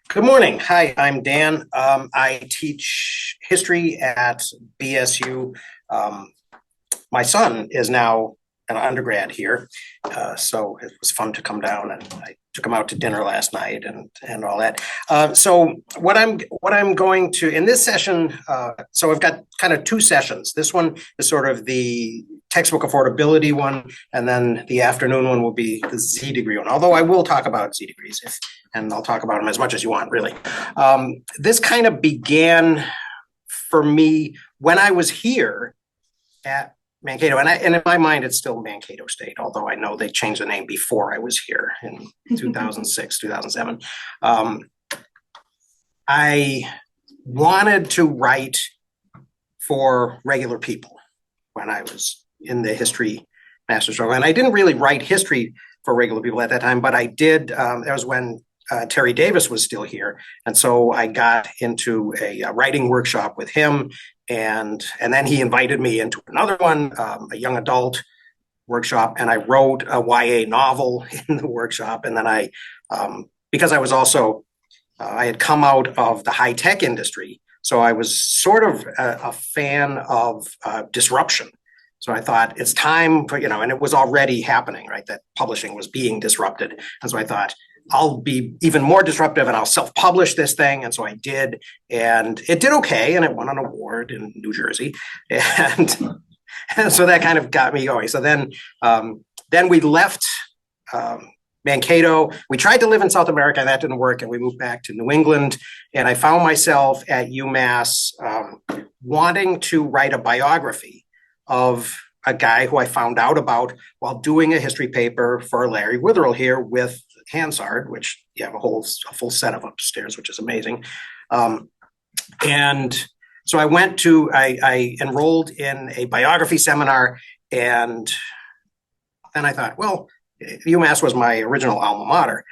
Good morning. Hi, I'm Dan. I teach history at BSU. Um, my son is now an undergrad here, so it was fun to come down, and I took him out to dinner last night and all that. So what I'm going to in this session. So I've got kind of two sessions. This one is sort of the textbook affordability one, and then the afternoon one will be the Z degree one. Although I will talk about Z degrees and I'll talk about them as much as you want, really. This kind of began for me when I was here at Mankato, and in my mind, it's still Mankato State, although I know they changed the name before I was here in 2006, 2007. I wanted to write for regular people when I was in the history master's program, and I didn't really write history for regular people at that time, but I did. That was when Terry Davis was still here, and so I got into a writing workshop with him, and then he invited me into another one, a young adult workshop, and I wrote a YA novel in the workshop, and then because I was also I had come out of the high tech industry, so I was sort of a fan of disruption. So I thought it's time for, and it was already happening, right? That publishing was being disrupted. And so I thought, I'll be even more disruptive and I'll self-publish this thing. And so I did, and it did okay, and it won an award in New Jersey. And, and so that kind of got me going. So then we left Mankato. We tried to live in South America, and that didn't work, and we moved back to New England. And I found myself at UMass wanting to write a biography of a guy who I found out about while doing a history paper for Larry Witherell here with Hansard, which you have a full set of upstairs, which is amazing. And so I enrolled in a biography seminar, and then I thought, well, UMass was my original alma mater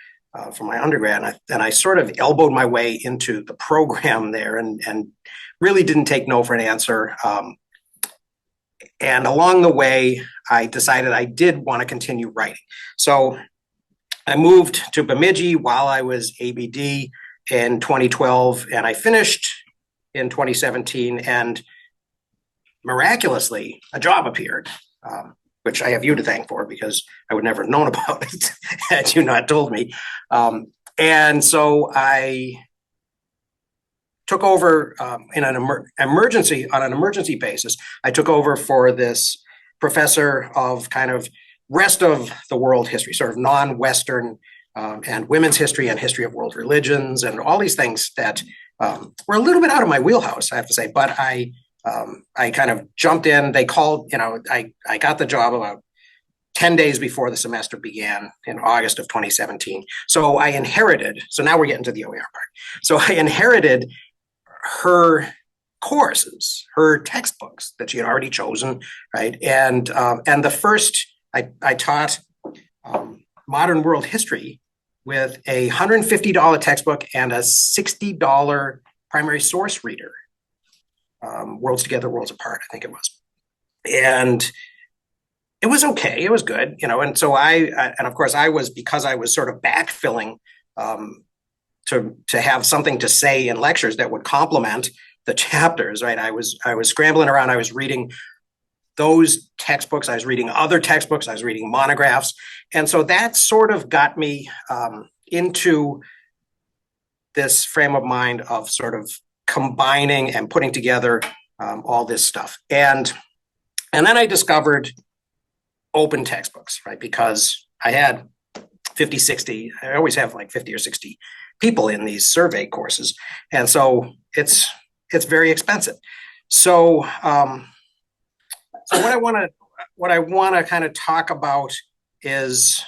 for my undergrad, and I sort of elbowed my way into the program there, and really didn't take no for an answer. And along the way, I decided I did want to continue writing. So I moved to Bemidji while I was ABD in 2012, and I finished in 2017. And miraculously, a job appeared, which I have you to thank for, because I would never have known about it had you not told me. And so I took over in an emergency basis. I took over for this professor of kind of rest of the world history, sort of non-Western and women's history and history of world religions and all these things that were a little bit out of my wheelhouse, I have to say. But I kind of jumped in. They called, I got the job about 10 days before the semester began in August of 2017. So I inherited, so now we're getting to the OER part. So I inherited her courses, her textbooks that she had already chosen, right? And the first, I taught modern world history with a $150 textbook and a $60 primary source reader, Worlds Together, Worlds Apart, I think it was. And it was okay, it was good, and so and of course because I was sort of backfilling to have something to say in lectures that would complement the chapters, right? I was scrambling around. I was reading those textbooks. I was reading other textbooks. I was reading monographs. And so that sort of got me into this frame of mind of sort of combining and putting together all this stuff. And then I discovered open textbooks, right? Because I had 50, 60, I always have like 50 or 60 people in these survey courses. And so it's very expensive. So what I want to kind of talk about is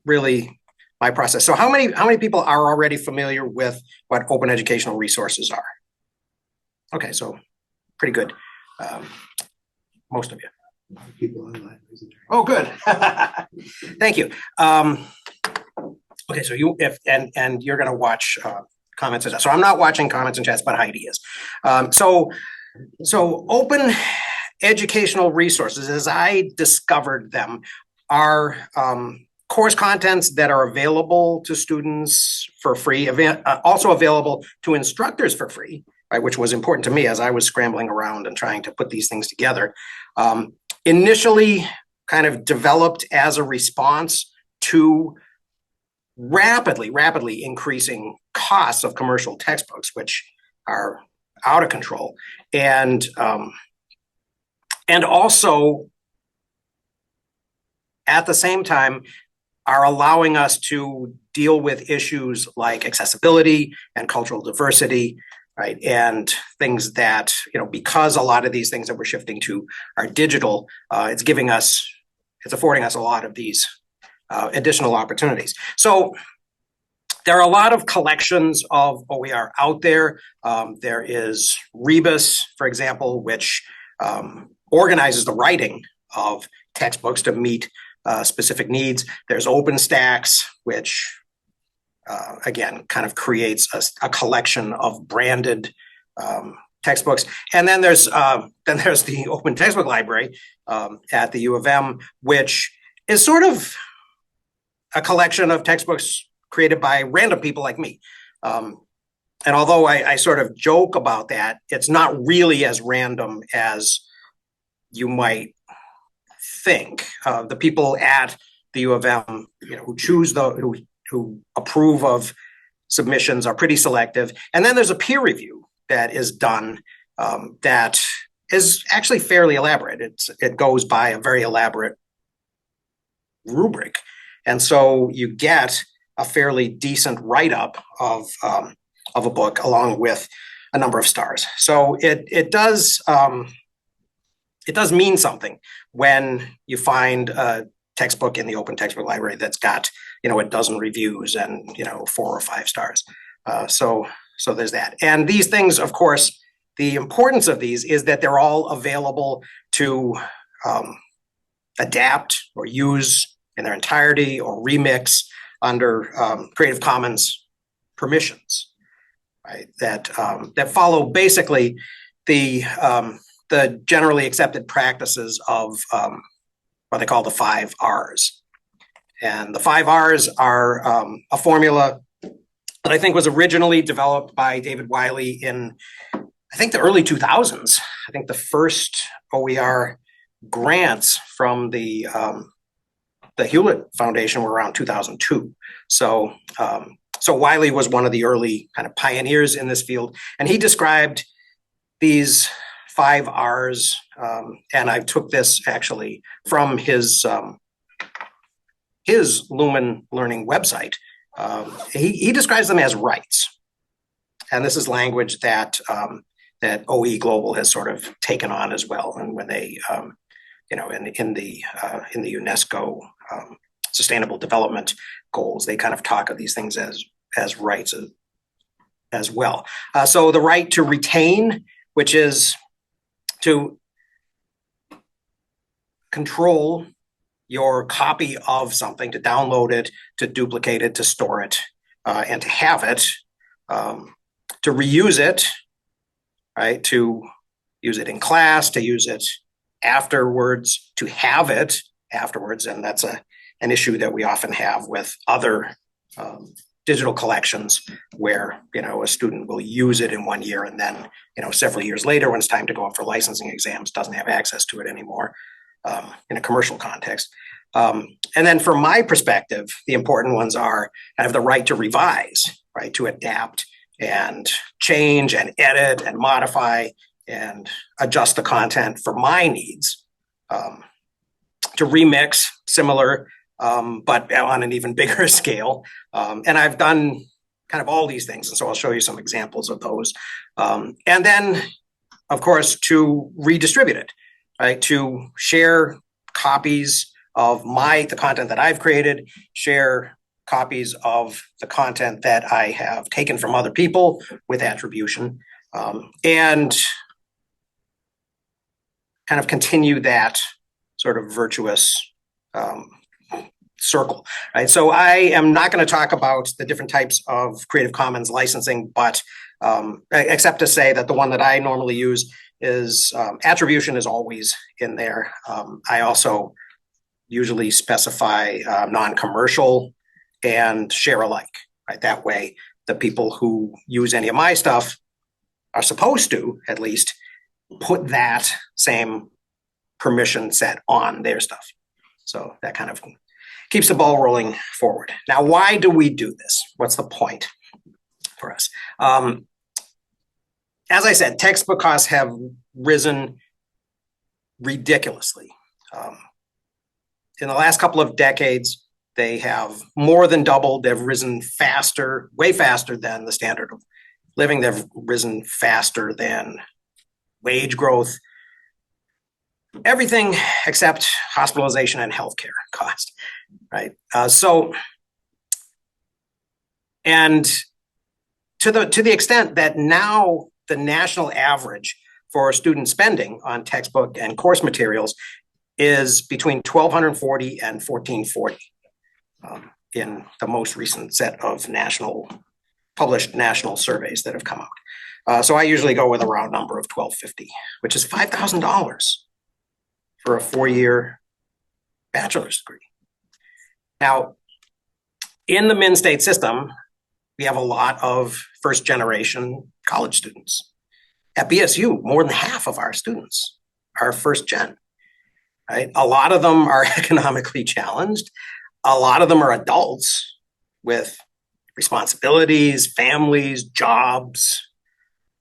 really my process. So how many people are already familiar with what open educational resources are? Okay, so pretty good. Most of you. People online. Oh, good. Thank you. Okay, so and you're going to watch comments and chats. So I'm not watching comments and chats, but Heidi is. So open educational resources, as I discovered them, are course contents that are available to students for free, also available to instructors for free, right, which was important to me as I was scrambling around and trying to put these things together. Initially kind of developed as a response to rapidly increasing costs of commercial textbooks, which are out of control. And also at the same time are allowing us to deal with issues like accessibility and cultural diversity, right? And things that, because a lot of these things that we're shifting to are digital, it's affording us a lot of these additional opportunities. So there are a lot of collections of OER out there. There is Rebus, for example, which organizes the writing of textbooks to meet specific needs. There's OpenStax, which again kind of creates a collection of branded textbooks. And then there's the Open Textbook Library at the U of M, which is sort of a collection of textbooks created by random people like me. And although I sort of joke about that, it's not really as random as you might think. The people at the U of M, who approve of submissions are pretty selective. And then there's a peer review that is done that is actually fairly elaborate. It goes by a very elaborate rubric. And so you get a fairly decent write-up of a book along with a number of stars. So it does mean something when you find a textbook in the Open Textbook Library that's got a dozen reviews and 4 or 5 stars. So there's that. And these things, of course, the importance of these is that they're all available to adapt or use in their entirety or remix under Creative Commons permissions, right? That follow basically the generally accepted practices of what they call the 5 R's. And the 5 R's are a formula that I think was originally developed by David Wiley in, I think, the early 2000s. I think the first OER grants from the Hewlett Foundation were around 2002. So Wiley was one of the early kind of pioneers in this field, and he described these 5 R's, and I took this actually from his Lumen Learning website. He describes them as rights, and this is language that OE Global has sort of taken on as well. And when they, in the UNESCO Sustainable Development Goals, they kind of talk of these things as rights as well. So the right to retain, which is to control your copy of something, to download it, to duplicate it, to store it, and to have it, to reuse it, right? To use it in class, to use it afterwards, to have it afterwards. And that's an issue that we often have with other digital collections where, a student will use it in one year and then, several years later when it's time to go up for licensing exams, doesn't have access to it anymore in a commercial context. And then from my perspective, the important ones are I have the right to revise, right, to adapt and change and edit and modify and adjust the content for my needs, to remix, similar, but on an even bigger scale. And I've done kind of all these things. And so I'll show you some examples of those. And then, of course, to redistribute it, right? To share copies of the content that I've created, share copies of the content that I have taken from other people with attribution, and kind of continue that sort of virtuous circle, right? So I am not going to talk about the different types of Creative Commons licensing, but except to say that the one that I normally use is attribution is always in there. I also usually specify non-commercial and share alike, right? That way, the people who use any of my stuff are supposed to, at least, put that same permission set on their stuff. So that kind of keeps the ball rolling forward. Now, why do we do this? What's the point for us? As I said, textbook costs have risen ridiculously. In the last couple of decades, they have more than doubled. They've risen faster, way faster than the standard of living. They've risen faster than wage growth. Everything except hospitalization and healthcare cost, right? And to the extent that now the national average for student spending on textbook and course materials is between $1,240 and $1,440 in the most recent set of published national surveys that have come out. So I usually go with a round number of $1,250, which is $5,000 for a 4-year bachelor's degree. Now, in the Min-State system, we have a lot of first-generation college students. At BSU, more than half of our students are first-gen. Right? A lot of them are economically challenged. A lot of them are adults with responsibilities, families, jobs,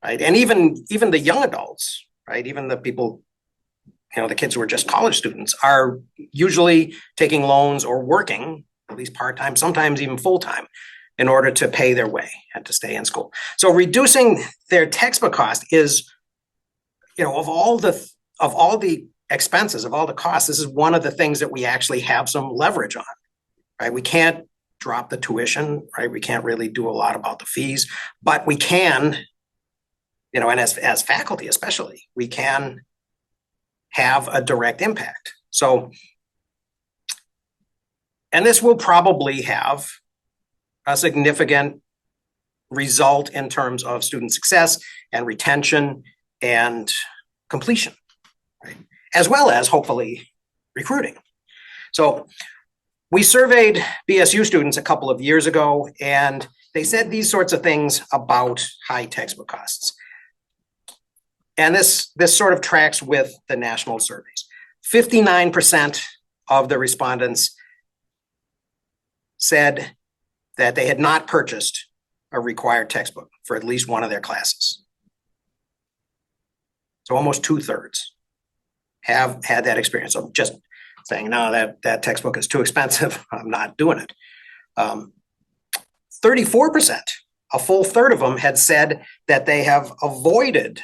right? And even the young adults, right? Even the people, the kids who are just college students are usually taking loans or working, at least part-time, sometimes even full-time, in order to pay their way and to stay in school. So reducing their textbook cost is, of all the expenses, of all the costs, this is one of the things that we actually have some leverage on, right? We can't drop the tuition, right? We can't really do a lot about the fees, but we can, and as faculty especially, we can have a direct impact. So, and this will probably have a significant result in terms of student success and retention and completion, right? As well as hopefully recruiting. So we surveyed BSU students a couple of years ago, and they said these sorts of things about high textbook costs. And this sort of tracks with the national surveys. 59% of the respondents said that they had not purchased a required textbook for at least one of their classes. So almost 2/3 have had that experience of just saying, no, that textbook is too expensive. I'm not doing it. 34%, a full third of them, had said that they have avoided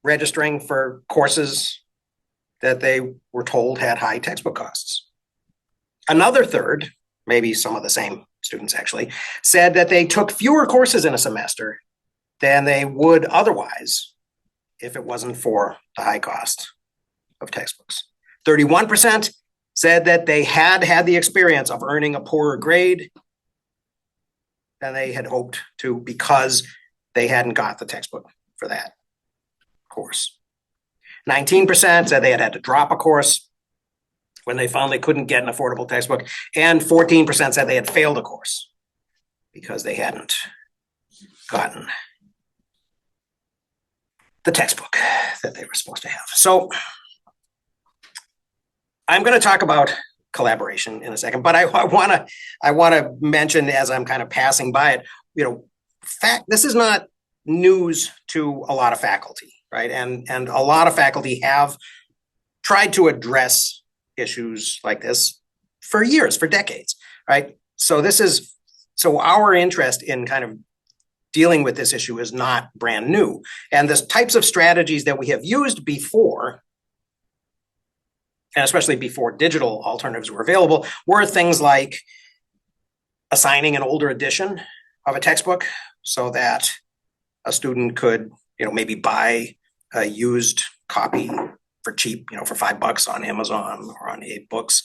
registering for courses that they were told had high textbook costs. Another third, maybe some of the same students actually, said that they took fewer courses in a semester than they would otherwise if it wasn't for the high cost of textbooks. 31% said that they had the experience of earning a poorer grade than they had hoped to because they hadn't got the textbook for that course. 19% said they had to drop a course when they found they couldn't get an affordable textbook, and 14% said they had failed a course because they hadn't gotten the textbook that they were supposed to have. So I'm going to talk about collaboration in a second, but I want to mention, as I'm kind of passing by it, this is not news to a lot of faculty, right? And a lot of faculty have tried to address issues like this for years, for decades, right? So our interest in kind of dealing with this issue is not brand new. And the types of strategies that we have used before, and especially before digital alternatives were available, were things like assigning an older edition of a textbook so that a student could, maybe buy a used copy for cheap, for $5 on Amazon or on 8books.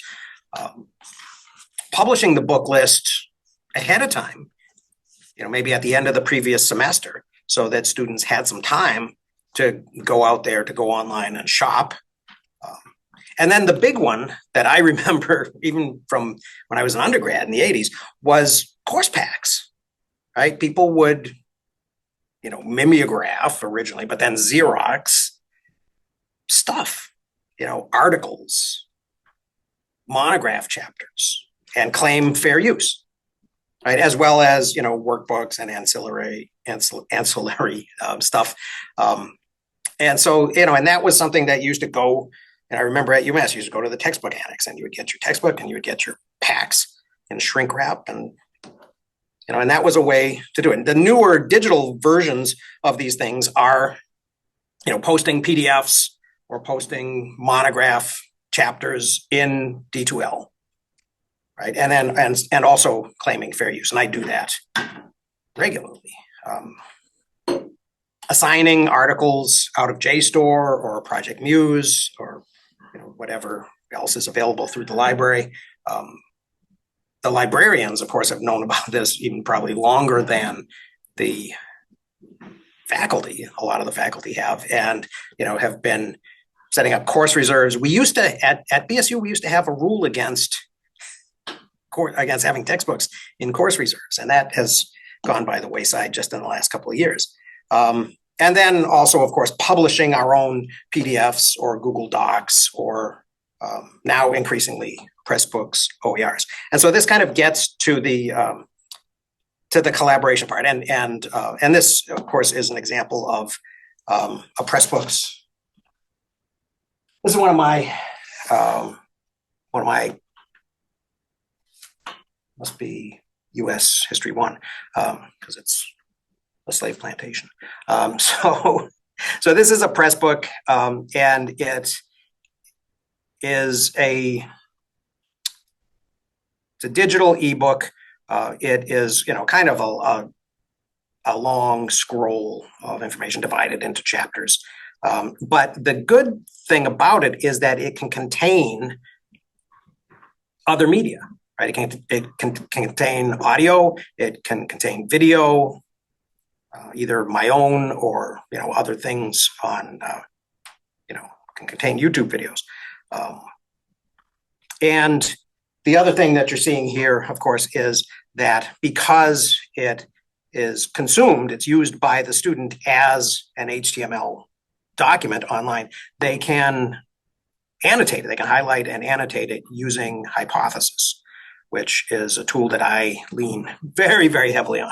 Publishing the book list ahead of time, maybe at the end of the previous semester, so that students had some time to go out there, to go online and shop. And then the big one that I remember, even from when I was an undergrad in the 80s, was course packs, right? People would, mimeograph originally, but then Xerox stuff, articles, monograph chapters, and claim fair use, right? As well as, workbooks and ancillary stuff. And so, and that was something that used to go, and I remember at UMass, you used to go to the textbook annex and you would get your textbook and you would get your packs in shrink wrap, and and that was a way to do it. And the newer digital versions of these things are, posting PDFs or posting monograph chapters in D2L, right? And then and also claiming fair use, and I do that regularly. Assigning articles out of JSTOR or Project Muse or whatever else is available through the library. The librarians, of course, have known about this even probably longer than the faculty. A lot of the faculty have, and have been setting up course reserves. We used to at BSU, we used to have a rule against having textbooks in course reserves, and that has gone by the wayside just in the last couple of years. And then also, of course, publishing our own PDFs or Google Docs or now increasingly Pressbooks, OERs. And so this kind of gets to the collaboration part. And this, of course, is an example of a Pressbooks. This is one of my must be U.S. History 1 because it's a slave plantation. So this is a press book, and it is it's a digital ebook. It is kind of a long scroll of information divided into chapters. But the good thing about it is that it can contain other media, right? It can contain audio. It can contain video. Either my own or other things on can contain YouTube videos, and the other thing that you're seeing here, of course, is that because it is consumed, it's used by the student as an HTML document online. They can annotate it. They can highlight and annotate it using Hypothesis, which is a tool that I lean very, very heavily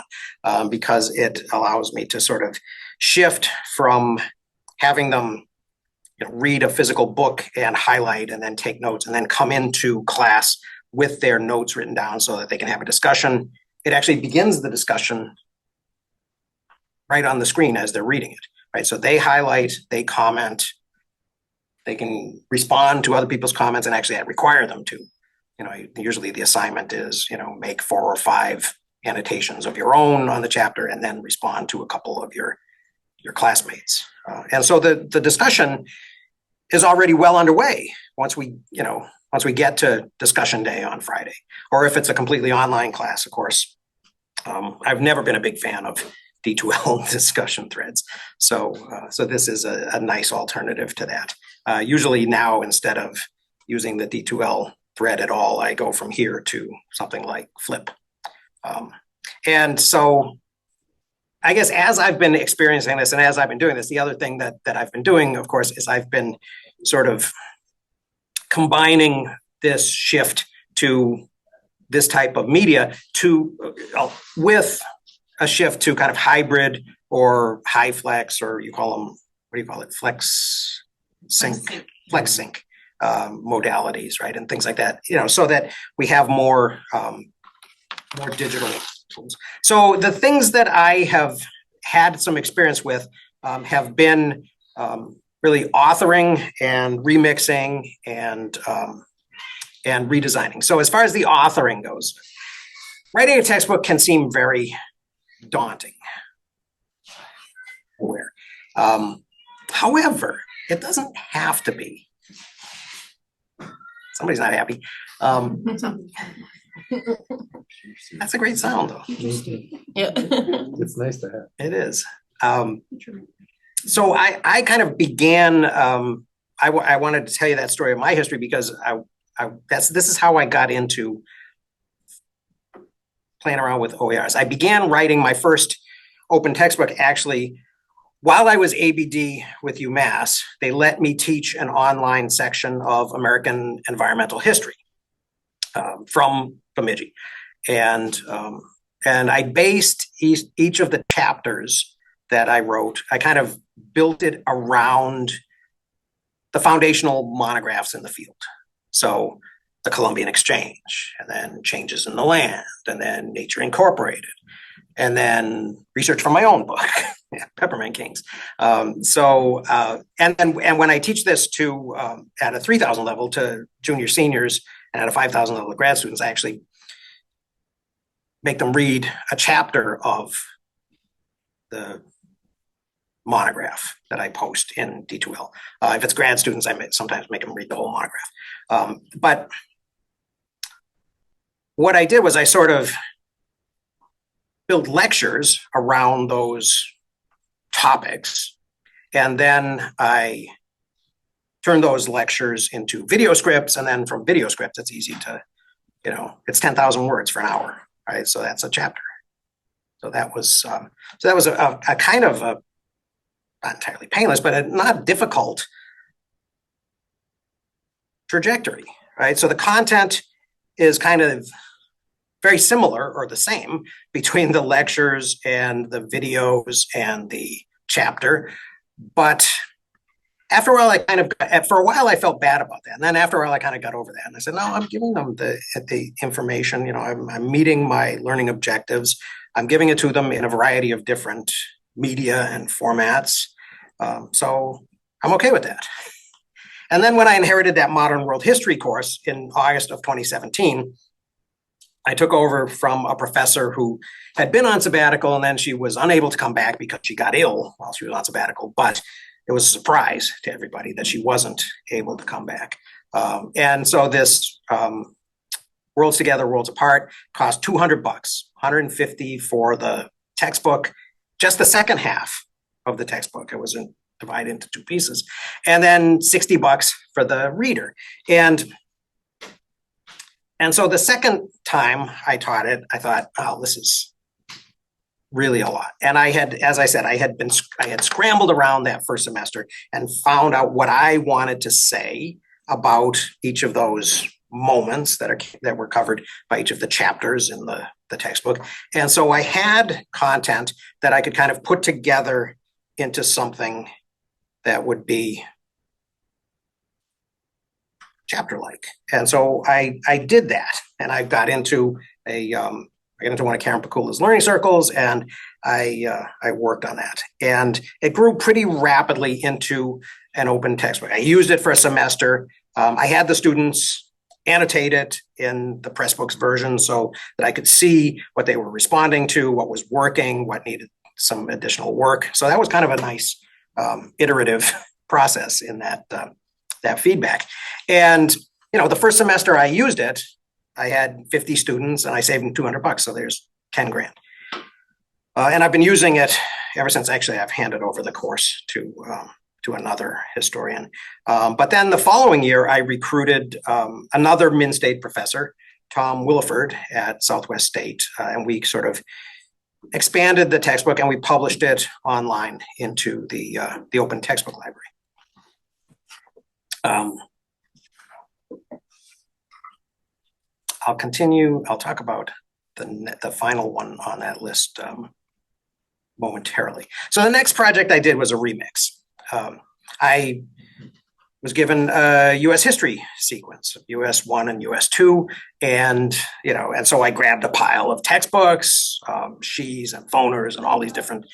on because it allows me to sort of shift from having them read a physical book and highlight and then take notes and then come into class with their notes written down so that they can have a discussion. It actually begins the discussion right on the screen as they're reading it, right? So they highlight, they comment, they can respond to other people's comments, and actually I require them to. Usually the assignment is, make 4 or 5 annotations of your own on the chapter and then respond to a couple of your classmates. And so the discussion is already well underway once we get to discussion day on Friday, or if it's a completely online class, of course. I've never been a big fan of D2L discussion threads. So this is a nice alternative to that. Usually now, instead of using the D2L thread at all, I go from here to something like Flip. And so I guess as I've been experiencing this and as I've been doing this, the other thing that I've been doing, of course, is I've been sort of combining this shift to this type of media with a shift to kind of hybrid or high flex, or you call them, what do you call it? Flex sync modalities, right? And things like that, so that we have more digital tools. So the things that I have had some experience with have been really authoring and remixing and redesigning. So as far as the authoring goes, writing a textbook can seem very daunting. However, it doesn't have to be. Somebody's not happy. That's a great sound, though. Yeah. It's nice to have. It is. So I kind of began, I wanted to tell you that story of my history because this is how I got into playing around with OERs. I began writing my first open textbook actually while I was ABD with UMass. They let me teach an online section of American environmental history from Bemidji, and I based each of the chapters that I wrote. I kind of built it around the foundational monographs in the field. So the Columbian Exchange, and then Changes in the Land, and then Nature Incorporated, and then research from my own book, Peppermint Kings. And when I teach this to at a 3,000 level to junior seniors and at a 5,000 level to grad students, I actually make them read a chapter of the monograph that I post in D2L. If it's grad students, I sometimes make them read the whole monograph. But what I did was I sort of built lectures around those topics, and then I turned those lectures into video scripts, and then from video scripts, it's easy to, it's 10,000 words for an hour, right? So that's a chapter. So that was a kind of a, not entirely painless, but a not difficult trajectory, right? So the content is kind of very similar or the same between the lectures and the videos and the chapter. But after a while, for a while, I felt bad about that. And then after a while, I kind of got over that. And I said, no, I'm giving them the information. I'm meeting my learning objectives. I'm giving it to them in a variety of different media and formats. So I'm okay with that. And then when I inherited that modern world history course in August of 2017, I took over from a professor who had been on sabbatical, and then she was unable to come back because she got ill while she was on sabbatical. But it was a surprise to everybody that she wasn't able to come back. And so this Worlds Together, Worlds Apart cost $200, $150 for the textbook, just the second half of the textbook. It was divided into two pieces, and then $60 for the reader. And so the second time I taught it, I thought, oh, this is really a lot. And I had, as I said, I had scrambled around that first semester and found out what I wanted to say about each of those moments that were covered by each of the chapters in the textbook. And so I had content that I could kind of put together into something that would be chapter-like. And so I did that, and I got into one of Karen Pakula's learning circles, and I worked on that. And it grew pretty rapidly into an open textbook. I used it for a semester. I had the students annotate it in the Pressbooks version so that I could see what they were responding to, what was working, what needed some additional work. So that was kind of a nice iterative process in that feedback. And the first semester I used it, I had 50 students and I saved them $200. So there's 10 grand. And I've been using it ever since. Actually, I've handed over the course to another historian. But then the following year, I recruited another Min-State professor, Tom Williford at Southwest State, and we sort of expanded the textbook and we published it online into the Open Textbook Library. I'll continue. I'll talk about the final one on that list momentarily. So the next project I did was a remix. I was given a U.S. history sequence, U.S. 1 and U.S. 2, and so I grabbed a pile of textbooks, she's and phoners, and all these different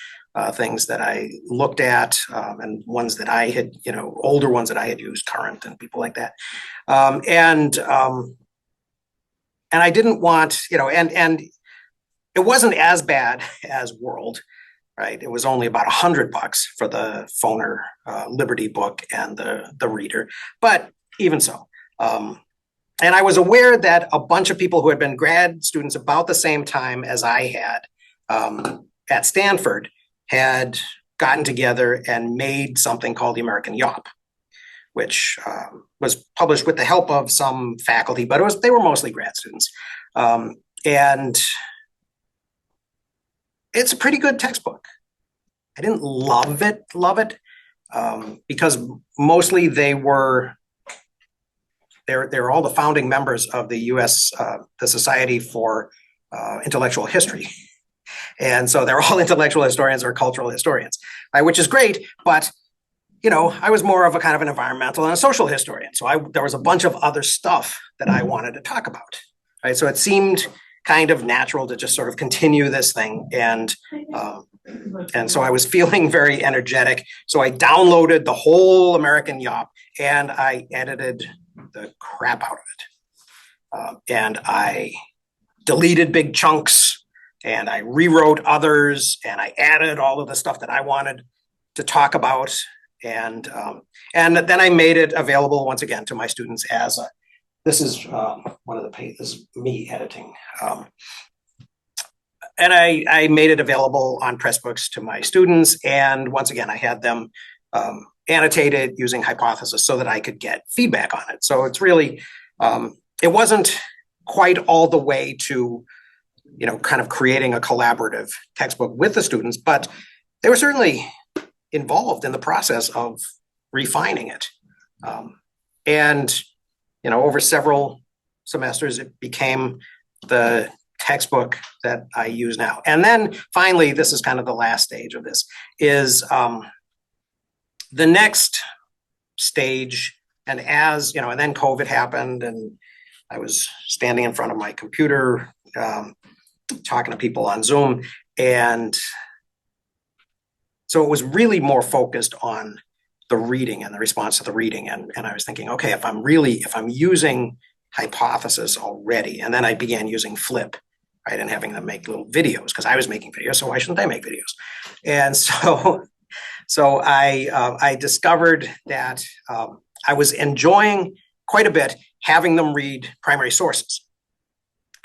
things that I looked at, and ones that I had, older ones that I had used, current, and people like that, and I didn't want, and it wasn't as bad as World. Right, it was only about $100 for the phoner Liberty book and the reader, but even so. And I was aware that a bunch of people who had been grad students about the same time as I had at Stanford had gotten together and made something called the American Yawp, which was published with the help of some faculty, but they were mostly grad students. And it's a pretty good textbook. I didn't love it, because mostly they're all the founding members of the U.S. The Society for Intellectual History. And so they're all intellectual historians or cultural historians, right, which is great. But, I was more of a kind of an environmental and a social historian. So there was a bunch of other stuff that I wanted to talk about, right? So it seemed kind of natural to just sort of continue this thing. And so I was feeling very energetic. So I downloaded the whole American Yop and I edited the crap out of it. And I deleted big chunks and I rewrote others and I added all of the stuff that I wanted to talk about. And then I made it available once again to my students as this is one of the pages, this is me editing. And I made it available on Pressbooks to my students. And once again, I had them annotated using Hypothesis so that I could get feedback on it. So it's really, it wasn't quite all the way to, kind of creating a collaborative textbook with the students, but they were certainly involved in the process of refining it. And, over several semesters, it became the textbook that I use now. And then finally, this is kind of the last stage of this, is the next stage. And and then COVID happened and I was standing in front of my computer, talking to people on Zoom. And so it was really more focused on the reading and the response to the reading. And I was thinking, okay, if I'm using Hypothesis already, and then I began using Flip, right, and having them make little videos because I was making videos, so why shouldn't I make videos? And so I discovered that I was enjoying quite a bit having them read primary sources.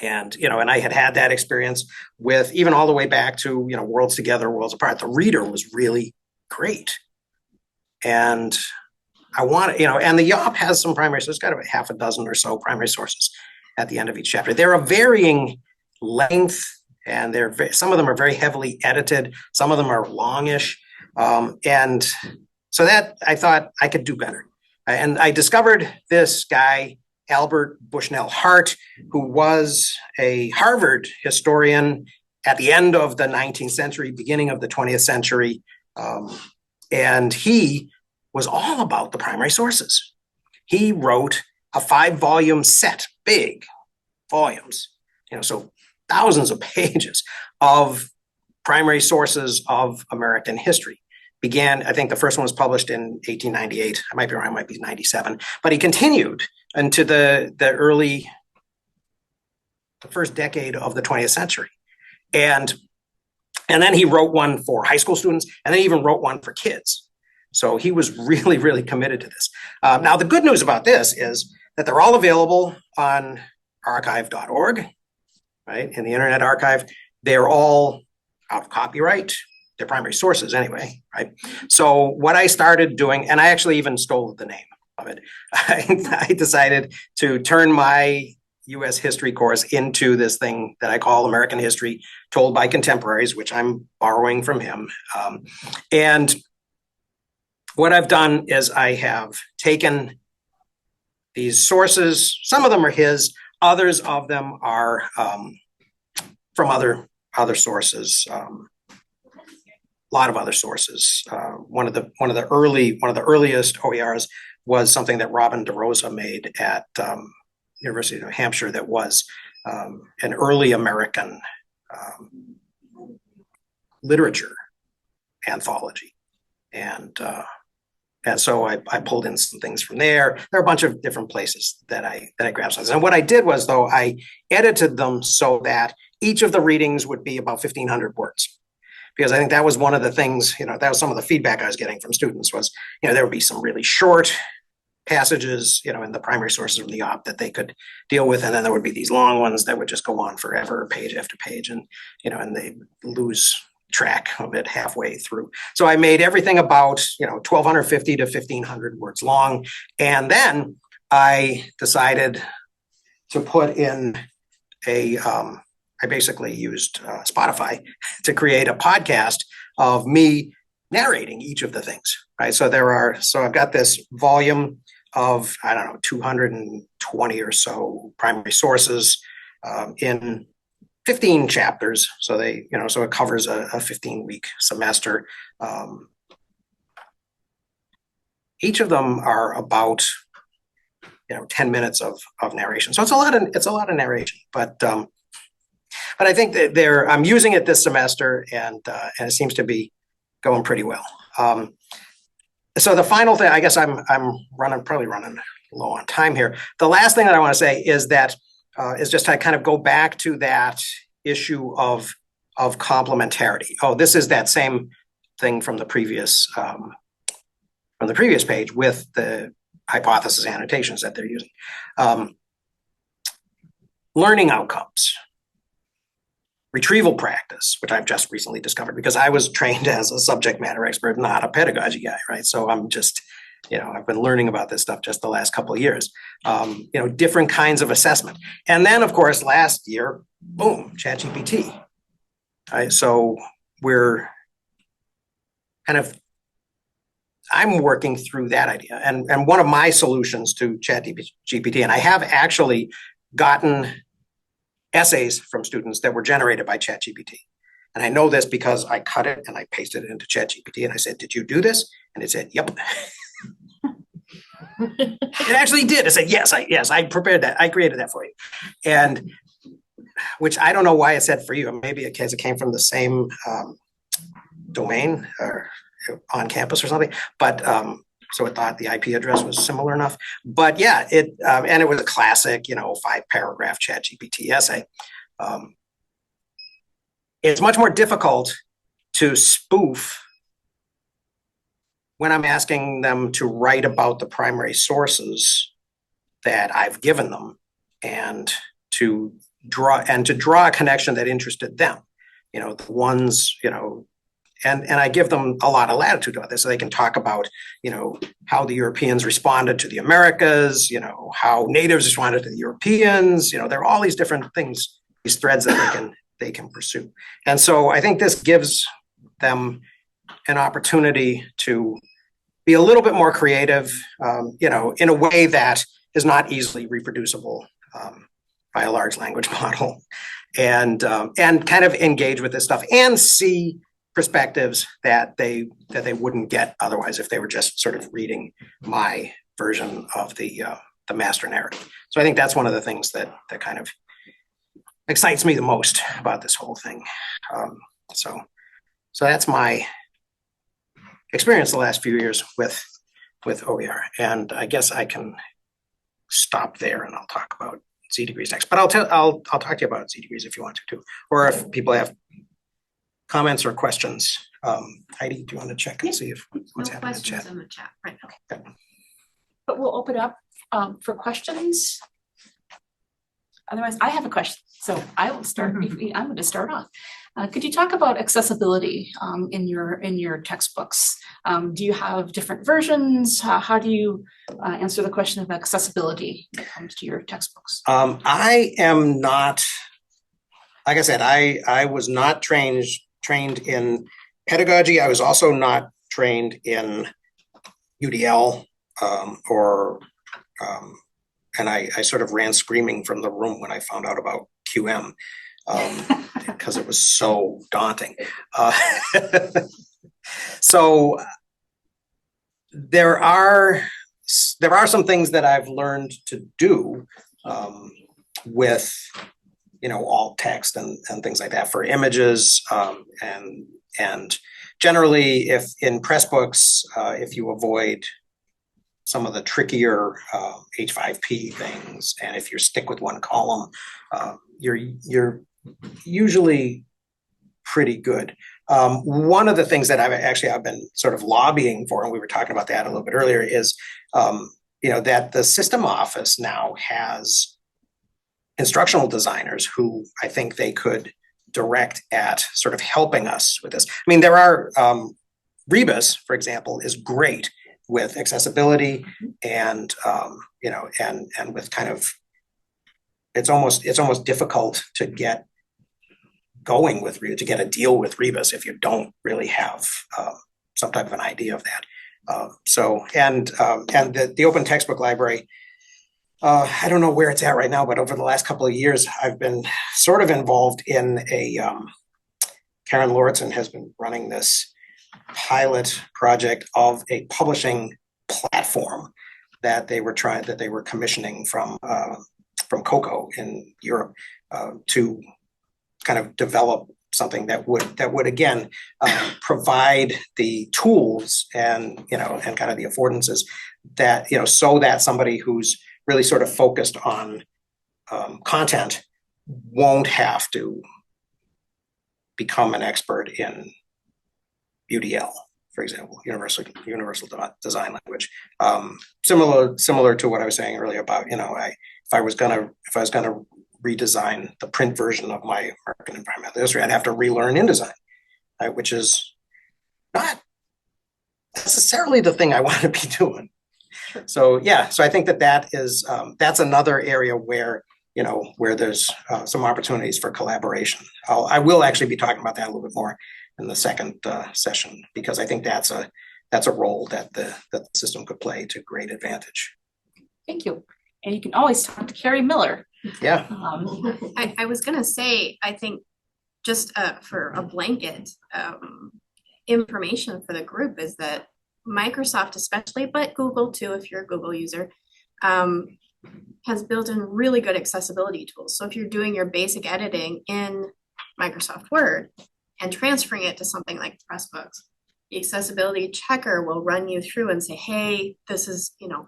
And, and I had that experience with even all the way back to, Worlds Together, Worlds Apart. The reader was really great. And I want to, and the Yop has some primary sources, got about half a dozen or so primary sources at the end of each chapter. They're a varying length and some of them are very heavily edited. Some of them are longish. And so that I thought I could do better. And I discovered this guy, Albert Bushnell Hart, who was a Harvard historian at the end of the 19th century, beginning of the 20th century. And he was all about the primary sources. He wrote a 5-volume set, big volumes, so thousands of pages of primary sources of American history. I think the first one was published in 1898. I might be wrong, it might be 97. But he continued into the first decade of the 20th century. And then he wrote one for high school students, and then he even wrote one for kids. So he was really, really committed to this. Now, the good news about this is that they're all available on archive.org, right, in the Internet Archive. They're all out of copyright. They're primary sources anyway, right? So what I started doing, and I actually even stole the name of it, I decided to turn my U.S. history course into this thing that I call American History Told by Contemporaries, which I'm borrowing from him. And what I've done is I have taken these sources, some of them are his, others of them are from other sources. A lot of other sources. One of the earliest OERs was something that Robin DeRosa made at University of New Hampshire that was an early American literature anthology, and so I pulled in some things from there. There are a bunch of different places that I grabbed some. And what I did was, though, I edited them so that each of the readings would be about 1,500 words. Because I think that was one of the things, that was some of the feedback I was getting from students was, there would be some really short passages, in the primary sources of the Yop that they could deal with. And then there would be these long ones that would just go on forever, page after page. And, and they lose track of it halfway through. So I made everything about 1,250 to 1,500 words long, and then I decided to put in I basically used Spotify to create a podcast of me narrating each of the things, right? So I've got this volume of, 220 or so primary sources in 15 chapters. So so it covers a 15-week semester. Each of them are about 10 minutes of narration. So it's a lot of narration, but I think that I'm using it this semester, and it seems to be going pretty well. So the final thing, I guess I'm probably running low on time here. The last thing that I want to say is that is just to kind of go back to that issue of complementarity. Oh, this is that same thing from the previous page with the hypothesis annotations that they're using. Learning outcomes. Retrieval practice, which I've just recently discovered because I was trained as a subject matter expert, not a pedagogy guy, right? So I'm just, I've been learning about this stuff just the last couple of years. Different kinds of assessment. And then, of course, last year, boom, ChatGPT. Right? So I'm working through that idea. And one of my solutions to ChatGPT, and I have actually gotten essays from students that were generated by ChatGPT. And I know this because I cut it and I pasted it into ChatGPT and I said, "Did you do this?" And it said, "Yep." It actually did. It said, yes, I prepared that. I created that for you. And which I don't know why it said for you. Maybe because it came from the same domain or on campus or something. But so it thought the IP address was similar enough. But yeah, and it was a classic, 5-paragraph ChatGPT essay. It's much more difficult to spoof when I'm asking them to write about the primary sources that I've given them and to draw a connection that interested them. The ones, and I give them a lot of latitude on this, so they can talk about, how the Europeans responded to the Americas, how natives responded to the Europeans. There are all these different things, these threads that they can pursue. And so I think this gives them an opportunity to be a little bit more creative, in a way that is not easily reproducible by a large language model, and kind of engage with this stuff and see perspectives that they wouldn't get otherwise if they were just sort of reading my version of the master narrative. So I think that's one of the things that kind of excites me the most about this whole thing. So that's my experience the last few years with OER, and I guess I can stop there and I'll talk about Z degrees next. But I'll talk to you about Z degrees if you want to too, or if people have comments or questions. Heidi, do you want to check and see if what's happening in the chat? In the chat, right? Okay. Okay. But we'll open up for questions. Otherwise, I have a question, so I will start. I'm going to start off. Could you talk about accessibility in your textbooks? Do you have different versions? How do you answer the question of accessibility when it comes to your textbooks? I am not, like I said, I was not trained in pedagogy. I was also not trained in UDL and I sort of ran screaming from the room when I found out about QM because it was so daunting. So there are some things that I've learned to do with alt text and things like that for images, and generally, if in Pressbooks, if you avoid some of the trickier H5P things, and if you stick with one column, you're usually pretty good. One of the things that I've been sort of lobbying for, and we were talking about that a little bit earlier, is that the system office now has instructional designers who I think they could direct at sort of helping us with this. I mean, there are, Rebus, for example, is great with accessibility and, you know, and with kind of, it's almost difficult to get going with Rebus, to get a deal with Rebus if you don't really have some type of an idea of that. And the open textbook library, I don't know where it's at right now, but over the last couple of years, I've been sort of involved in a, Karen Lauritsen has been running this pilot project of a publishing platform that they were commissioning from Coco in Europe to kind of develop something that would again provide the tools and, you know, and kind of the affordances that, you know, so that somebody who's really sort of focused on content won't have to become an expert in UDL, for example, universal design language. Similar to what I was saying earlier about, you know, if I was gonna redesign the print version of my American environmental history, I'd have to relearn InDesign, right, which is not necessarily the thing I want to be doing. So yeah, so I think that is that's another area where, you know, where there's some opportunities for collaboration. I will actually be talking about that a little bit more in the second session, because I think that's a role that the system could play to great advantage. Thank you. And you can always talk to Carrie Miller. Yeah. I was gonna say, I think just for a blanket information for the group is that Microsoft especially, but Google too, if you're a Google user, has built in really good accessibility tools. So if you're doing your basic editing in Microsoft Word and transferring it to something like Pressbooks, the accessibility checker will run you through and say, hey, this is, you know,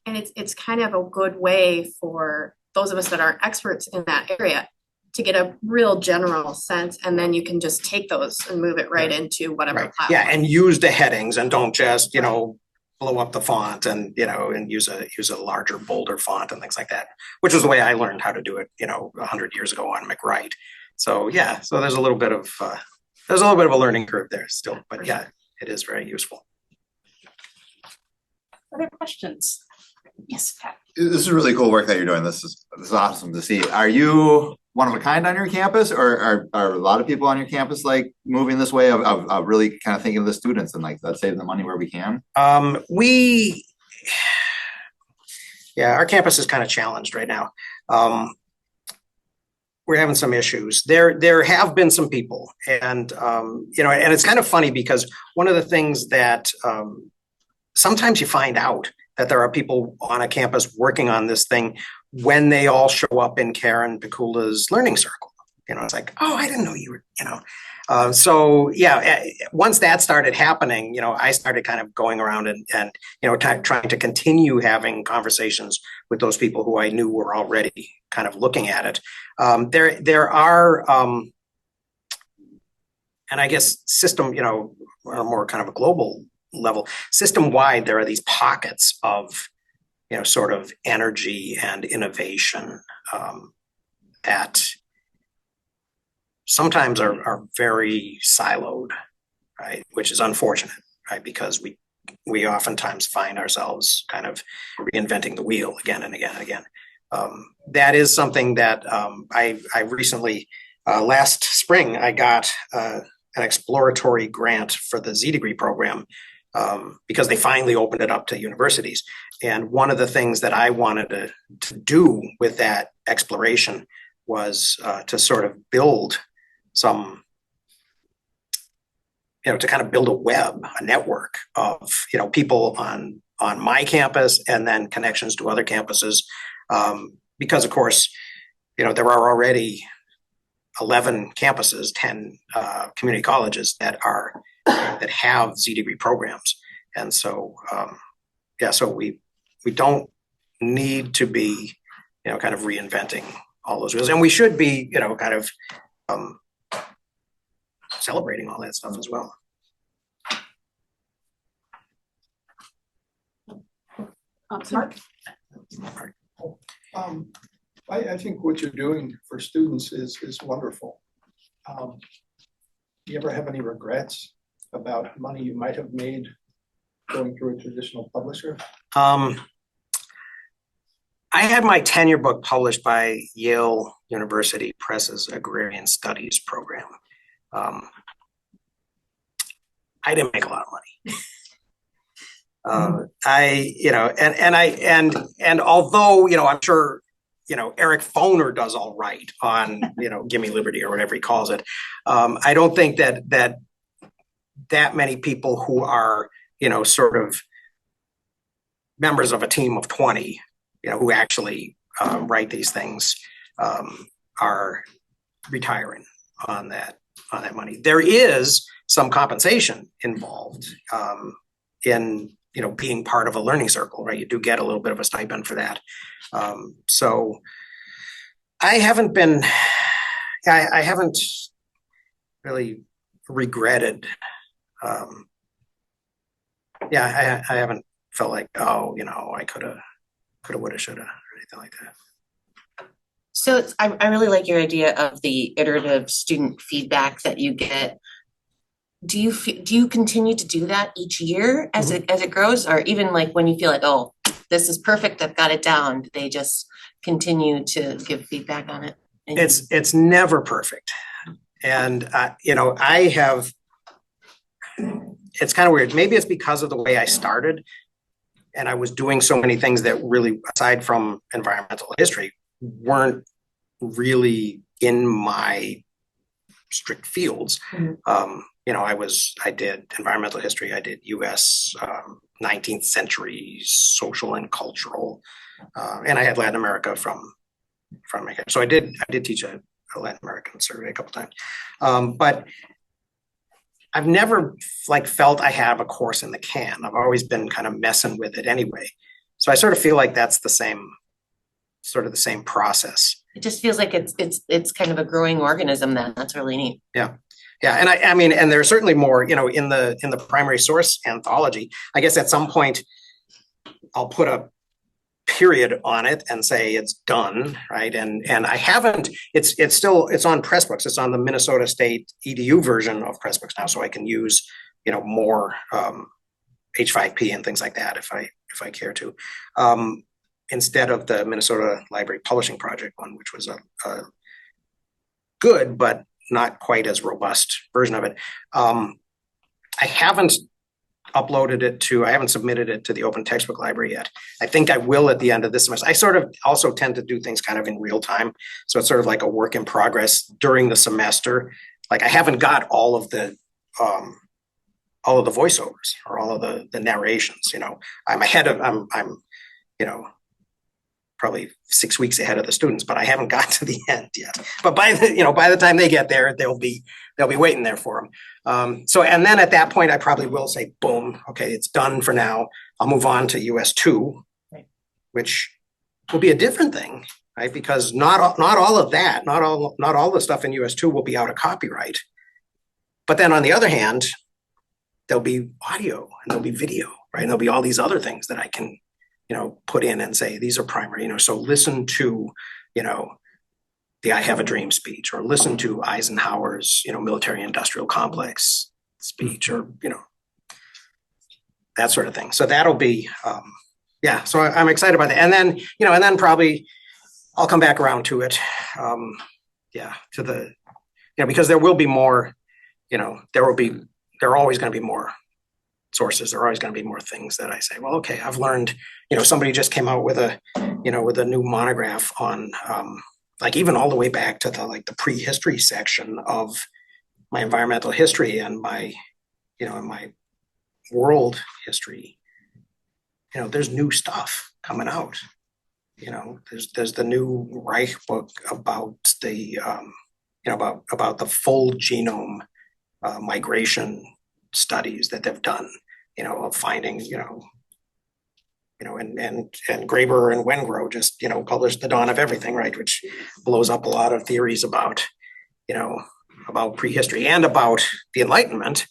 and it's kind of a good way for those of us that aren't experts in that area to get a real general sense, and then you can just take those and move it right into whatever platform. Yeah, and use the headings and don't just, you know, blow up the font and, you know, and use a larger, bolder font and things like that, which was the way I learned how to do it, you know, 100 years ago on McWrite. So yeah, so there's a little bit of a learning curve there still, but yeah, it is very useful. Other questions? Yes, Pat. This is really cool work that you're doing. This is awesome to see. Are you one of a kind on your campus, or are a lot of people on your campus like moving this way of really kind of thinking of the students and like let's save the money where we can? Our campus is kind of challenged right now. We're having some issues. There have been some people, and you know, and it's kind of funny because one of the things that sometimes you find out that there are people on a campus working on this thing when they all show up in Karen Pikula's learning circle. You know, it's like, oh, I didn't know you were, you know. So yeah, once that started happening, you know, I started kind of going around and you know, trying to continue having conversations with those people who I knew were already kind of looking at it. There are, and I guess system, you know, on a more kind of a global level, system-wide, there are these pockets of, you know, sort of energy and innovation that sometimes are very siloed, right? Which is unfortunate, right? Because we oftentimes find ourselves kind of reinventing the wheel again and again and again. That is something that I recently, last spring, I got an exploratory grant for the Z degree program because they finally opened it up to universities. And one of the things that I wanted to do with that exploration was to sort of build some, you know, to kind of build a web, a network of, you know, people on my campus and then connections to other campuses. Because of course, you know, there are already 11 campuses, 10 community colleges that have Z degree programs. And so, so we don't need to be, you know, kind of reinventing all those wheels, and we should be, you know, kind of celebrating all that stuff as well. Mark? I think what you're doing for students is wonderful. You ever have any regrets about money you might have made going through a traditional publisher? I had my tenure book published by Yale University Press's Agrarian Studies program. I didn't make a lot of money. And although, I'm sure, Eric Foner does all right on, Gimme Liberty or whatever he calls it. I don't think that many people who are, sort of members of a team of 20, who actually write these things, are retiring on that money. There is some compensation involved in being part of a learning circle, right? You do get a little bit of a stipend for that. So I haven't really regretted. I haven't felt like, I could have, would have, should have, or anything like that. So I really like your idea of the iterative student feedback that you get. Do you continue to do that each year as it grows, or even like when you feel like, oh, this is perfect, I've got it down, do they just continue to give feedback on it? It's never perfect, and I have. It's kind of weird. Maybe it's because of the way I started, and I was doing so many things that really, aside from environmental history, weren't really in my strict fields. I did environmental history, I did US 19th century social and cultural, and I had Latin America from Mankato. So I did teach a Latin American survey a couple times, but I've never felt I have a course in the can. I've always been kind of messing with it anyway. So I sort of feel like that's the same process. It just feels like it's kind of a growing organism then. That's really neat. Yeah. And I mean, and there's certainly more, in the primary source anthology. I guess at some point I'll put a period on it and say it's done, right? And I haven't, it's on Pressbooks. It's on the Minnesota State EDU version of Pressbooks now, so I can use, more H5P and things like that if I care to. Instead of the Minnesota Library Publishing Project one, which was a good but not quite as robust version of it. I haven't submitted it to the Open Textbook Library yet. I think I will at the end of this semester. I sort of also tend to do things kind of in real time. So it's sort of like a work in progress during the semester. Like I haven't got all of the voiceovers or all of the narrations, I'm probably 6 weeks ahead of the students, but I haven't got to the end yet. But by the time they get there, they'll be waiting there for them. And then at that point, I probably will say, boom, okay, it's done for now. I'll move on to US 2, right, which will be a different thing, right? Because not all of that, not all the stuff in US 2 will be out of copyright. But then on the other hand, there'll be audio and there'll be video, right? And there'll be all these other things that I can put in and say, these are primary, so listen to, the I Have a Dream speech, or listen to Eisenhower's, military industrial complex speech, or, that sort of thing. So that'll be, so I'm excited about that. And then, probably I'll come back around to it. To the, because there will be more, there are always going to be more sources. There are always going to be more things that I say, well, okay, I've learned, somebody just came out with a new monograph on, even all the way back to the prehistory section of my environmental history and my, and my world history. There's new stuff coming out. There's the new Reich book about the, about the full genome migration studies that they've done, of finding, and Graeber and Wengrow just, published The Dawn of Everything, right, which blows up a lot of theories about, about prehistory and about the Enlightenment.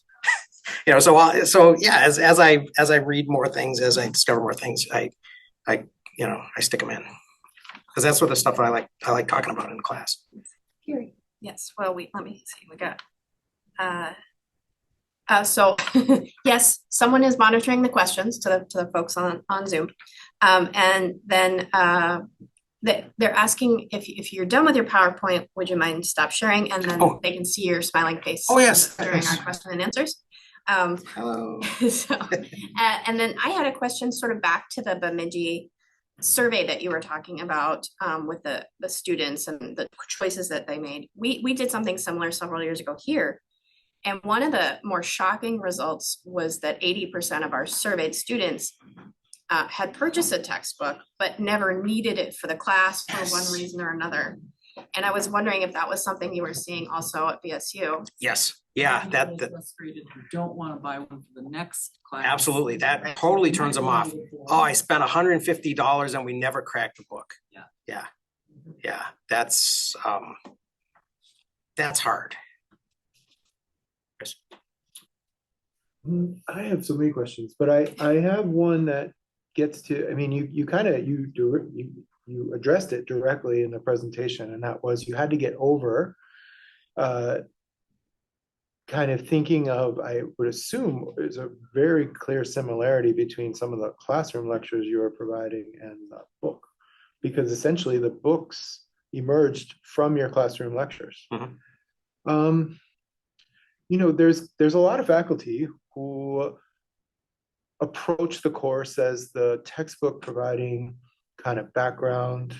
As I read more things, as I discover more things, I stick them in, because that's what the stuff I like talking about in class. Gary. Yes, well, let me see, we got, so, yes, someone is monitoring the questions to the folks on Zoom. And then, they're asking if you're done with your PowerPoint, would you mind stop sharing? And then Oh. they can see your smiling face. Oh, yes, During our yes. question and answers. Hello. So, and then I had a question sort of back to the Bemidji survey that you were talking about, with the students and the choices that they made. We did something similar several years ago here. And one of the more shocking results was that 80% of our surveyed students had purchased a textbook, but never needed it for the class for one reason or another. And I was wondering if that was something you were seeing also at BSU. Yes, yeah, that Frustrated who don't wanna buy one for the next class. absolutely, that totally turns them off. Oh, I spent $150 and we never cracked the book. Yeah. Yeah, that's hard. Chris? I have so many questions, but I have one that gets to, I mean, you kind of, you addressed it directly in the presentation, and that was you had to get over kind of thinking of, I would assume there's a very clear similarity between some of the classroom lectures you were providing and the book, because essentially the books emerged from your classroom lectures. Mhm. You know, there's a lot of faculty who approach the course as the textbook providing kind of background,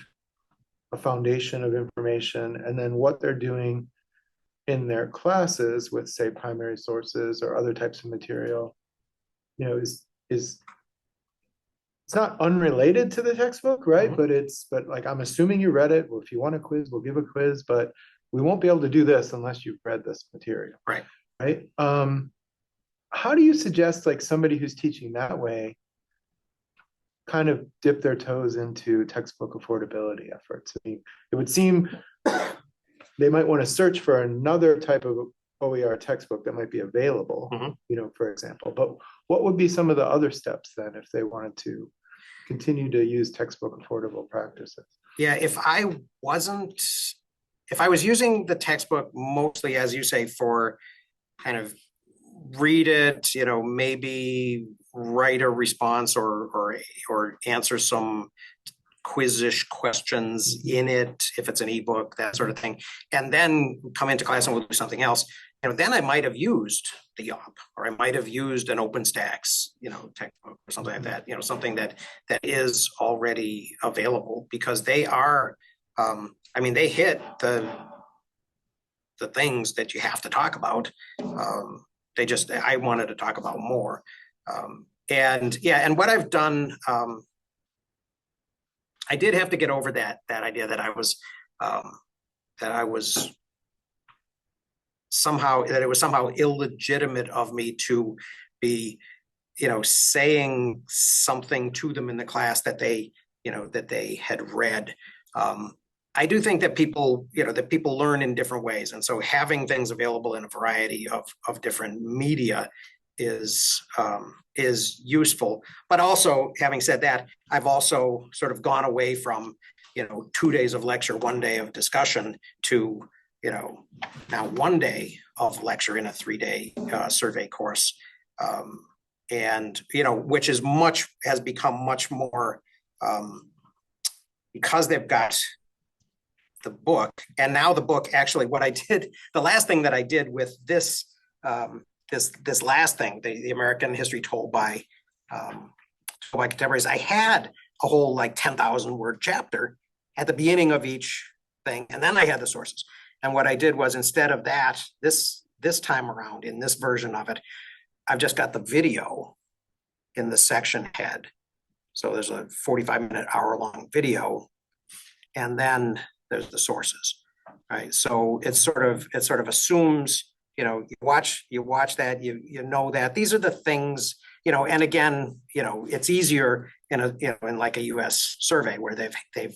a foundation of information, and then what they're doing in their classes with, say, primary sources or other types of material, you know, is it's not unrelated to the textbook, right? Mhm. But like, I'm assuming you read it. Well, if you want a quiz, we'll give a quiz, but we won't be able to do this unless you've read this material. Right. Right. How do you suggest like somebody who's teaching that way kind of dip their toes into textbook affordability efforts? I mean, it would seem they might want to search for another type of OER textbook that might be available, Mhm. you know, for example. But what would be some of the other steps then if they wanted to continue to use textbook affordable practices? Yeah, if I was using the textbook mostly, as you say, for kind of read it, you know, maybe write a response or answer some quiz-ish questions in it, if it's an ebook, that sort of thing, and then come into class and we'll do something else, you know, then I might have used the YOP, or I might have used an OpenStax, you know, textbook or something like that, you know, something that is already available, because they are, I mean, they hit the things that you have to talk about. I wanted to talk about more. And yeah, and what I've done, I did have to get over that idea that it was somehow illegitimate of me to be, you know, saying something to them in the class that they had read. I do think that people learn in different ways. And so having things available in a variety of different media is useful. But also, having said that, I've also sort of gone away from, you know, 2 days of lecture, 1 day of discussion to, you know, now 1 day of lecture in a 3-day survey course. And, you know, which has become much more, because they've got the book, and now the book, actually what I did, the last thing that I did with this this last thing, the American history told by contemporaries, I had a whole like 10,000 word chapter at the beginning of each thing, and then I had the sources. And what I did was, instead of that, this time around, in this version of it, I've just got the video in the section head. So there's a 45-minute, hour-long video, and then there's the sources, right? So it sort of assumes, you know, you watch that, you know that these are the things, you know. And again, you know, it's easier in like a U.S. survey where they've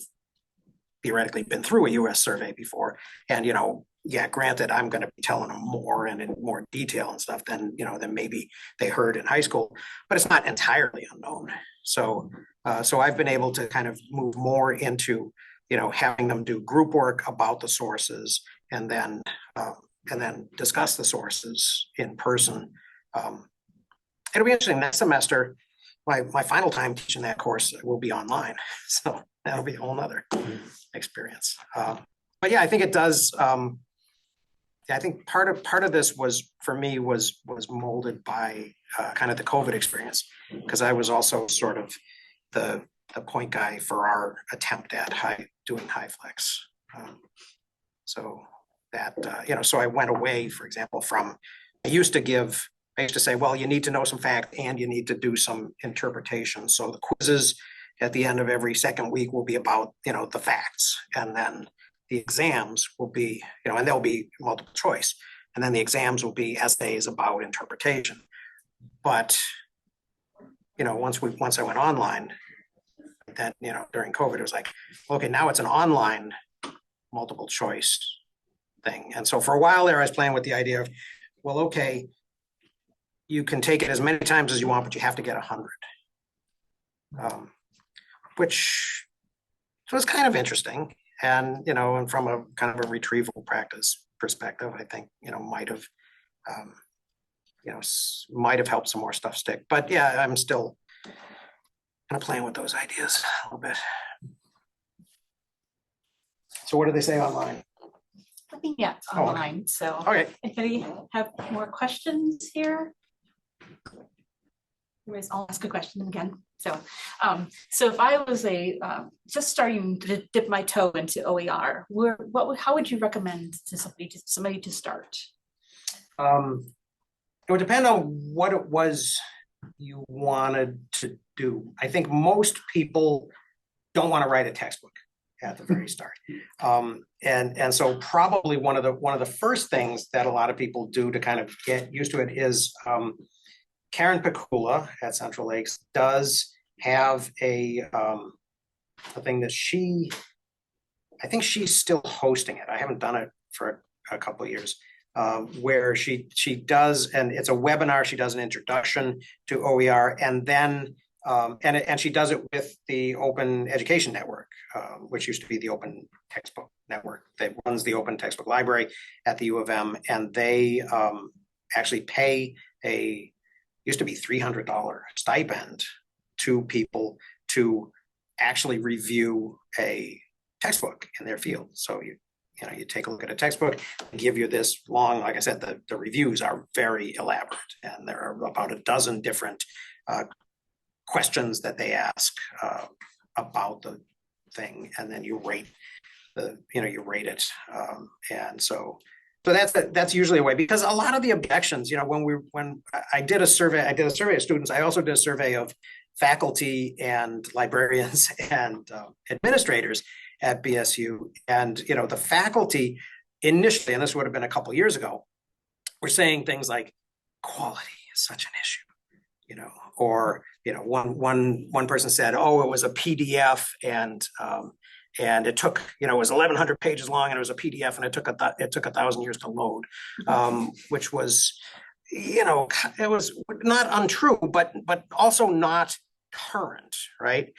theoretically been through a U.S. survey before, and, you know, yeah, granted, I'm going to be telling them more and in more detail and stuff than, you know, than maybe they heard in high school, but it's not entirely unknown. So I've been able to kind of move more into, you know, having them do group work about the sources and then discuss the sources in person. It'll be interesting next semester. My final time teaching that course will be online, so that'll be a whole nother experience. But yeah, I think it does. I think part of this was for me was molded by kind of the COVID experience, because I was also sort of the point guy for our attempt at doing high flex. So that so I went away, for example, from I used to say, well, you need to know some fact and you need to do some interpretation. So the quizzes at the end of every second week will be about, the facts. And then the exams will be, and they'll be multiple choice. And then the exams will be essays about interpretation. But, once I went online, then, during COVID, it was like, okay, now it's an online multiple choice thing. And so for a while there, I was playing with the idea of, well, okay, you can take it as many times as you want, but you have to get 100. Which was kind of interesting. And, and from a kind of a retrieval practice perspective, I think, might have helped some more stuff stick. But yeah, I'm still kind of playing with those ideas a little bit. So what do they say online? Looking at Oh, okay. online, so Okay. if any have more questions here. Anyways, I'll ask a question again. So if I was just starting to dip my toe into OER, how would you recommend to somebody to start? It would depend on what it was you wanted to do. I think most people don't want to write a textbook at the very start. And so probably one of the first things that a lot of people do to kind of get used to it is Karen Pikula at Central Lakes does have a thing that I think she's still hosting it. I haven't done it for a couple of years, where she does, and it's a webinar. She does an introduction to OER, and then and she does it with the Open Education Network, which used to be the Open Textbook Network that runs the Open Textbook Library at the U of M, and they actually pay used to be $300 stipend to people to actually review a textbook in their field. So you take a look at a textbook, give you this long, like I said, the reviews are very elaborate, and there are about a dozen different questions that they ask about the thing, and then you rate it, and so that's usually a way, because a lot of the objections, when I did a survey of students, I also did a survey of faculty and librarians and administrators at BSU, and the faculty initially, and this would have been a couple years ago, were saying things like quality is such an issue, or one person said, oh, it was a PDF and it took, it was 1,100 pages long, and it was a PDF, and it took 1,000 years to load, which was, it was not untrue, but also not current, right?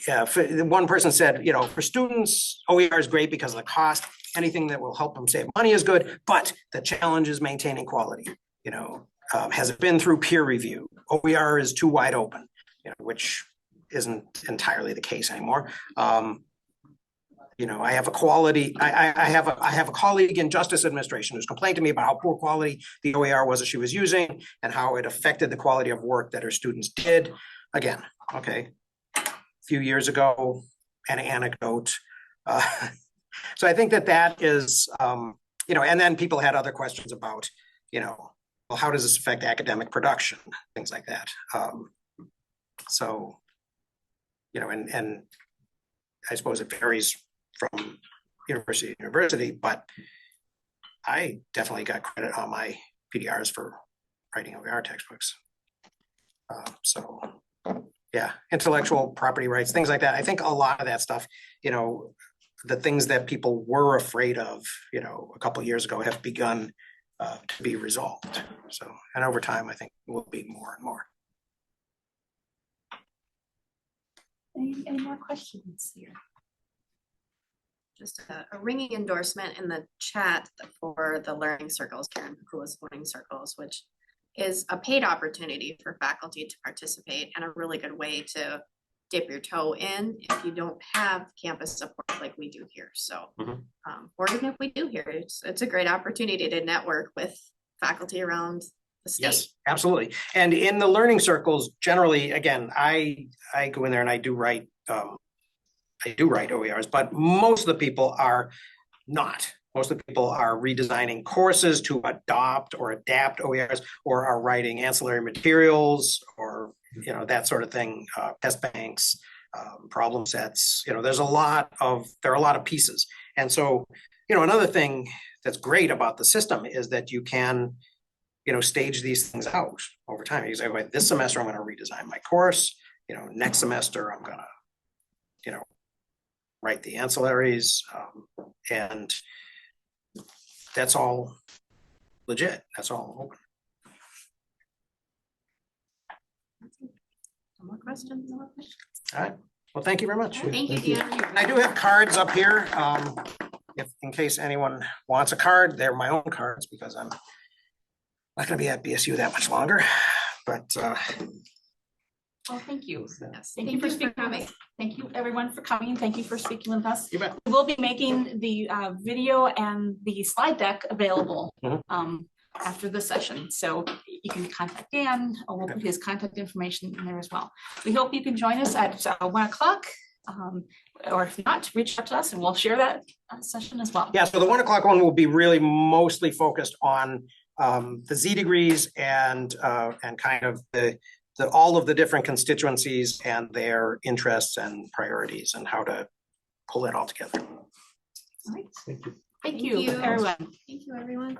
Yeah, one person said, for students, OER is great because of the cost. Anything that will help them save money is good, but the challenge is maintaining quality. Has it been through peer review? OER is too wide open, which isn't entirely the case anymore. I have a colleague in Justice Administration who's complained to me about how poor quality the OER was that she was using and how it affected the quality of work that her students did. Again, okay, a few years ago, an anecdote. So I think that is, and then people had other questions about, well, how does this affect academic production, things like that. And I suppose it varies from university to university, but I definitely got credit on my PDRs for writing OER textbooks. Yeah, intellectual property rights, things like that. I think a lot of that stuff, the things that people were afraid of, a couple of years ago have begun to be resolved. So, and over time, I think it will be more and more. Any more questions here? just a ringing endorsement in the chat for the learning circles, Karen Pakua's learning circles, which is a paid opportunity for faculty to participate and a really good way to dip your toe in if you don't have campus support like we do here. So, Mhm. or even if we do here, it's a great opportunity to network with faculty around the state. Yes, absolutely. And in the learning circles, generally, again, I go in there and I do write OERs, but most of the people are not. Most of the people are redesigning courses to adopt or adapt OERs, or are writing ancillary materials, or that sort of thing, test banks, problem sets. There are a lot of pieces. And so, another thing that's great about the system is that you can stage these things out over time. You say, okay, this semester I'm going to redesign my course. Next semester I'm going to, write the ancillaries, and that's all legit. That's all open. No more questions, no more questions. All right. Well, thank you very much. Thank you, Thank you. Deanna. And I do have cards up here. If in case anyone wants a card, they're my own cards because I'm not going to be at BSU that much longer. But Well, thank you. Yes, Thank you for speaking with us. Thank you, everyone, for coming. Thank you for speaking with us. you bet. We will be making the video and the slide deck available Mhm. after the session. So you can contact Dan, or we'll put his contact information in there as well. We hope you can join us at 1 o'clock. Or if not, reach out to us and we'll share that session as well. Yeah, so the 1 o'clock one will be really mostly focused on the Z degrees and kind of all of the different constituencies and their interests and priorities and how to pull it all together. All right. Thank you. Thank Thank you, you. everyone. Thank you, everyone.